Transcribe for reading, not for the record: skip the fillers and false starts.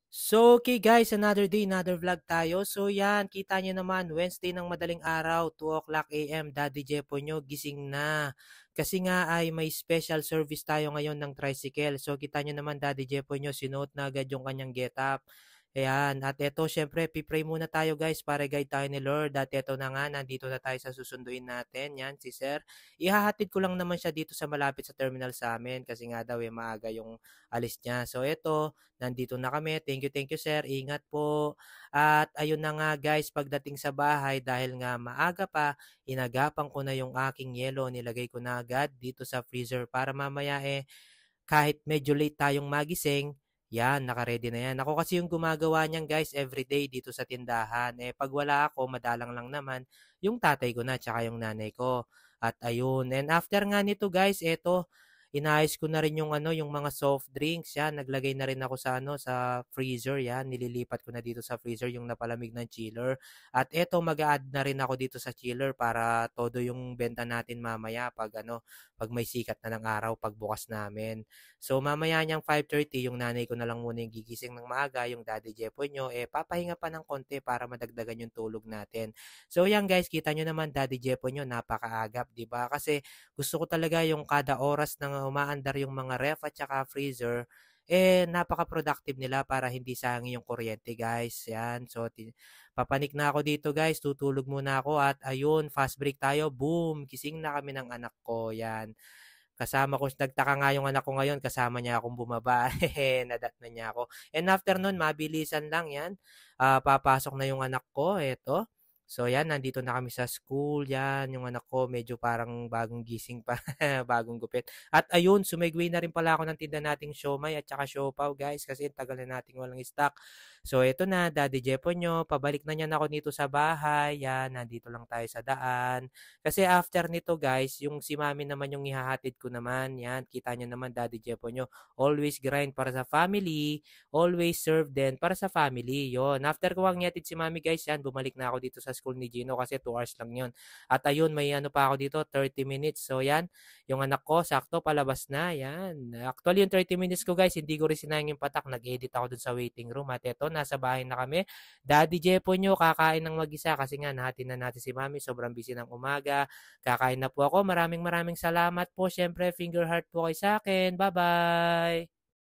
So, okay guys, another day, another vlog tayo. So yan, kita nyo naman, Wednesday ng madaling araw, 2 o'clock AM, Daddy Jepo nyo, gising na. Kasi nga ay may special service tayo ngayon ng tricycle. So kita nyo naman, Daddy Jepo nyo, sinuot na agad yung kanyang getup. Ayan, at eto syempre, pipray muna tayo guys para guide tayo ni Lord. At eto na nga, nandito na tayo sa susunduin natin. Yan, si Sir. Ihahatid ko lang naman siya dito sa malapit sa terminal sa amin kasi nga daw maaga yung alis niya. So eto, nandito na kami. Thank you sir. Ingat po. At ayun na nga guys, pagdating sa bahay dahil nga maaga pa, inagapan ko na yung aking yelo. Nilagay ko na agad dito sa freezer para mamaya kahit medyo late tayong magising, yan, naka-ready na yan. Ako kasi yung gumagawa niyan guys everyday dito sa tindahan. Pag wala ako, madalang lang naman yung tatay ko na tsaka yung nanay ko. At ayun, and after nga nito guys, eto, inayos ko na rin yung yung mga soft drinks, yan, naglagay na rin ako sa sa freezer, yan, nililipat ko na dito sa freezer yung napalamig ng chiller. At eto, mag-a-add na rin ako dito sa chiller para todo yung benta natin mamaya pag pag may sikat na ng araw pagbukas namin. So mamaya niyang 5:30 yung nanay ko na lang muna yung gigising ng maaga, yung Daddy Jepo nyo, papahinga pa ng konti para madagdagan yung tulog natin. So yan guys, kita nyo naman Daddy Jepo nyo, napakaagap, di ba? Kasi gusto ko talaga yung kada oras na umaandar yung mga ref at saka freezer, napaka-productive nila para hindi sayang yung kuryente guys. Yan, so papanik na ako dito guys, tutulog muna ako at ayun, fast break tayo, boom, kising na kami ng anak ko, yan. Kasama ko, nagtaka nga yung anak ko ngayon, kasama niya akong bumaba, nadat na niya ako. And after nun, mabilisan lang yan. Papasok na yung anak ko, eto. So yan, nandito na kami sa school, yan, yung anak ko medyo parang bagong gising pa, bagong gupit. At ayun, sumegway na rin pala ako ng tinda nating siomay at saka siopaw guys, kasi tagal na nating walang stock. So eto na, Daddy Jepo nyo, pabalik na niyan ako dito sa bahay, yan, nandito lang tayo sa daan. Kasi after nito guys, yung si mami naman yung ihahatid ko naman. Yan, kita nyo naman Daddy Jepo nyo. Always grind para sa family, always serve din para sa family. Yon. After ko ang ihatid si mami guys, yan, bumalik na ako dito sa school ni Gino kasi 2 hours lang yon. At ayun, may pa ako dito, 30 minutes. So yan, yung anak ko, sakto, palabas na. Yan. Actually, yung 30 minutes ko guys, hindi ko rin sinayang yung patak. Nag-edit ako dun sa waiting room. At eto, nasa bahay na kami. Daddy Jepo nyo, kakain ng mag-isa kasi nga nahatin na natin si Mami. Sobrang busy ng umaga. Kakain na po ako. Maraming maraming salamat po. Siyempre, finger heart po kayo sa akin. Bye-bye!